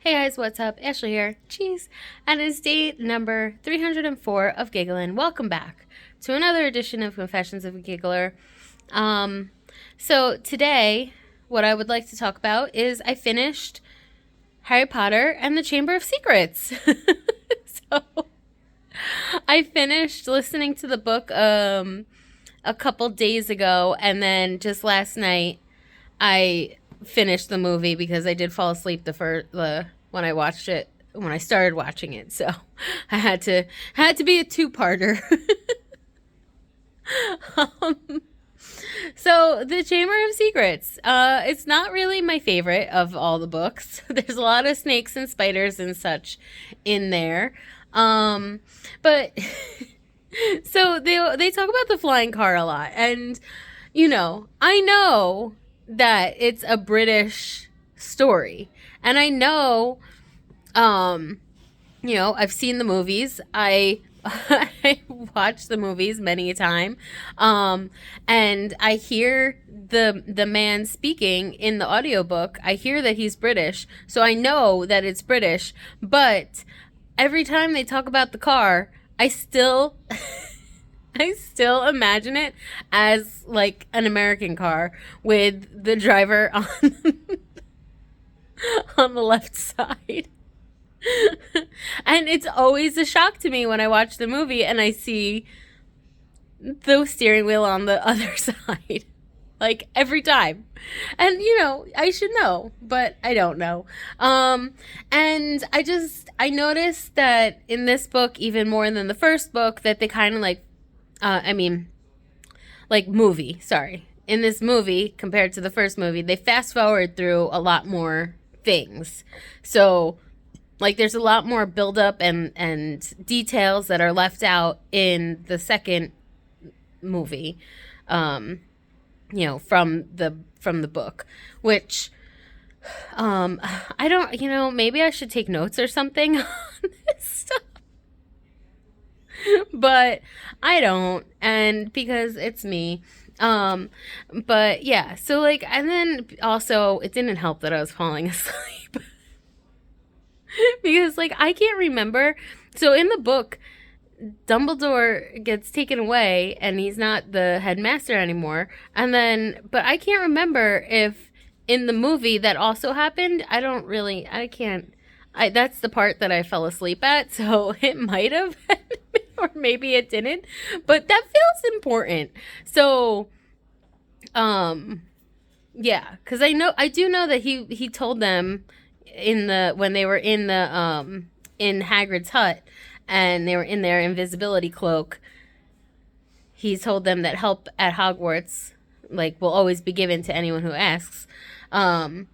Hey guys, what's up? Ashley here. Cheese. And it's date number 304 of Gigglin'. Welcome back to another edition of Confessions of a Giggler. So today, what I would like to talk about is I finished Harry Potter and the Chamber of Secrets. So I finished listening to the book a couple days ago, and then just last night I finished the movie because I did fall asleep when I watched it, when I started watching it. So I had to be a two-parter. um, so the Chamber of Secrets, it's not really my favorite of all the books. There's a lot of snakes and spiders and such in there. But so they talk about the flying car a lot, and I know that it's a British story, and I know I've seen the movies. I watched the movies many a time, and I hear the man speaking in the audiobook. I hear that he's British, so I know that it's British. But every time they talk about the car, I still imagine it as like an American car with the driver on the left side. And it's always a shock to me when I watch the movie and I see the steering wheel on the other side. Like every time. And I should know, but I don't know. And I noticed that in this book, even more than the first book, that they kind of movie, sorry. In this movie, compared to the first movie, they fast forward through a lot more things. So, there's a lot more buildup and details that are left out in the second movie, from the book, which, I don't, maybe I should take notes or something on this stuff. But I don't, and because it's me. But yeah, so and then also it didn't help that I was falling asleep. Because I can't remember. So in the book, Dumbledore gets taken away and he's not the headmaster anymore. But I can't remember if in the movie that also happened. That's the part that I fell asleep at, so it might have or maybe it didn't, but that feels important. So, yeah, because I do know that he told them when they were in Hagrid's hut and they were in their invisibility cloak, he told them that help at Hogwarts will always be given to anyone who asks, and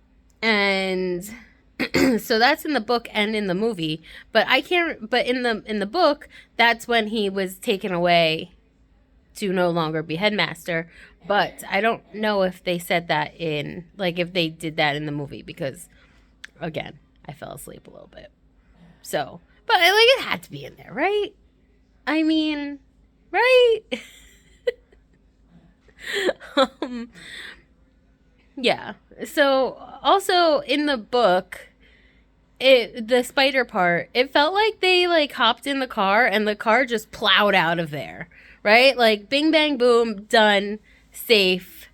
so that's in the book and in the movie, but in the book, that's when he was taken away to no longer be headmaster. But I don't know if they said that if they did that in the movie, because again, I fell asleep a little bit. So, but it had to be in there, right? I mean, right? Yeah. So also in the book, the spider part, it felt like they hopped in the car and the car just plowed out of there, right? Bing bang boom, done, safe,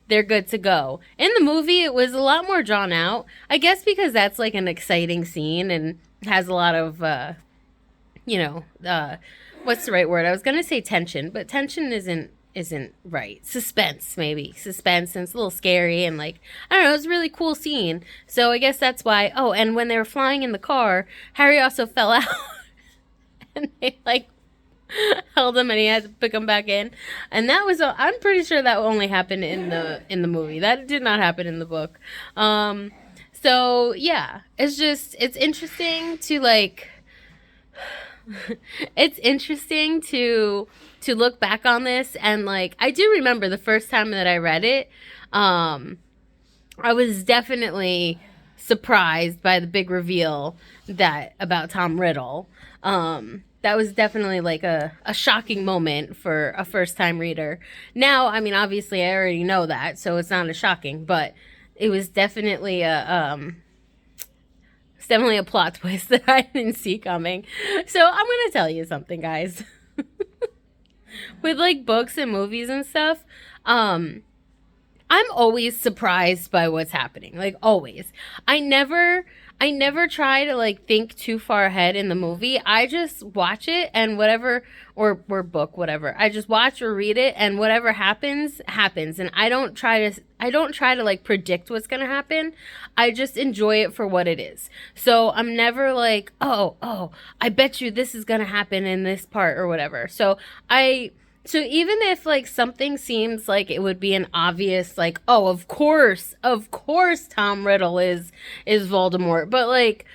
they're good to go. In the movie, it was a lot more drawn out, I guess, because that's an exciting scene and has a lot of what's the right word? I was gonna say tension, but tension isn't right. Suspense, maybe. Suspense, and it's a little scary, and I don't know, it was a really cool scene. So I guess that's why. Oh, and when they were flying in the car, Harry also fell out. And they held him and he had to pick him back in. And that was I'm pretty sure that only happened in the movie. That did not happen in the book. So yeah, it's interesting to it's interesting to look back on this, and I do remember the first time that I read it, I was definitely surprised by the big reveal about Tom Riddle. That was definitely a shocking moment for a first time reader. Now, I mean, obviously I already know that, so it's not as shocking, but it was definitely a It's definitely a plot twist that I didn't see coming. So I'm gonna tell you something, guys. With like books and movies and stuff, um, I'm always surprised by what's happening. Like always. I never try to like think too far ahead in the movie. I just watch it and whatever or book whatever. I just watch or read it and whatever happens happens and I don't try to like predict what's going to happen. I just enjoy it for what it is. So I'm never like, "Oh, I bet you this is going to happen in this part or whatever." So even if like something seems like it would be an obvious like, oh, of course Tom Riddle is Voldemort, but like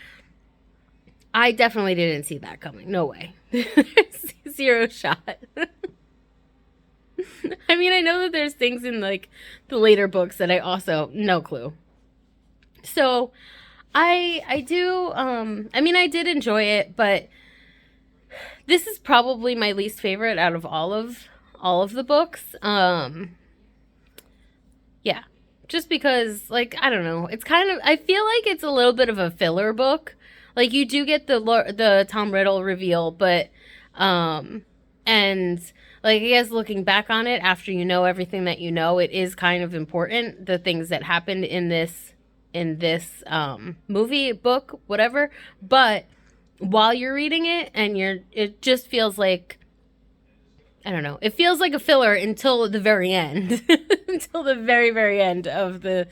I definitely didn't see that coming. No way. Zero shot. I mean, I know that there's things in like the later books that I also no clue. So I do I mean I did enjoy it, but this is probably my least favorite out of all of the books. Yeah. Just because like I don't know, it's kind of I feel like it's a little bit of a filler book. Like you do get the Tom Riddle reveal, but and like I guess looking back on it after you know everything that you know, it is kind of important the things that happened in this movie, book, whatever. But while you're reading it and it just feels like I don't know. It feels like a filler until the very end. Until the very very end of the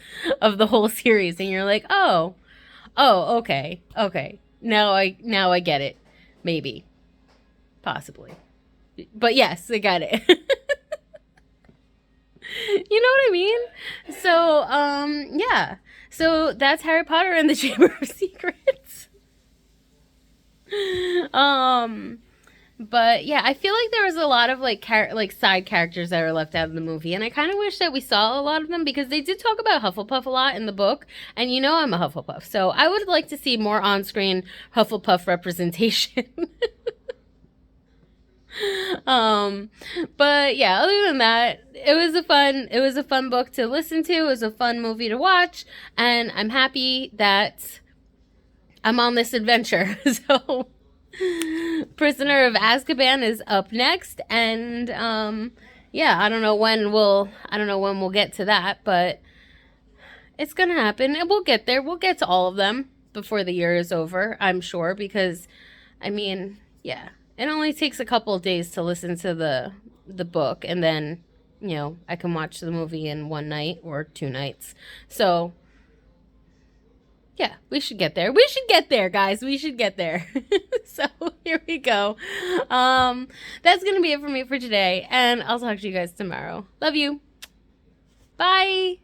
whole series and you're like, "Oh, okay. Okay. Now I get it. Maybe. Possibly." But yes, I got it. You know what I mean? So, yeah. So that's Harry Potter and the Chamber of Secrets. Um, but yeah, I feel like there was a lot of like like side characters that were left out of the movie, and I kind of wish that we saw a lot of them because they did talk about Hufflepuff a lot in the book, and you know I'm a Hufflepuff, so I would like to see more on-screen Hufflepuff representation. um, but yeah, other than that, it was a fun book to listen to. It was a fun movie to watch, and I'm happy that I'm on this adventure. So, Prisoner of Azkaban is up next, and yeah, I don't know when we'll get to that, but it's gonna happen, and we'll get there. We'll get to all of them before the year is over, I'm sure, because I mean, yeah, it only takes a couple of days to listen to the book, and then I can watch the movie in one night or two nights. So yeah, we should get there. We should get there, guys. We should get there. So here we go. That's gonna be it for me for today, and I'll talk to you guys tomorrow. Love you. Bye.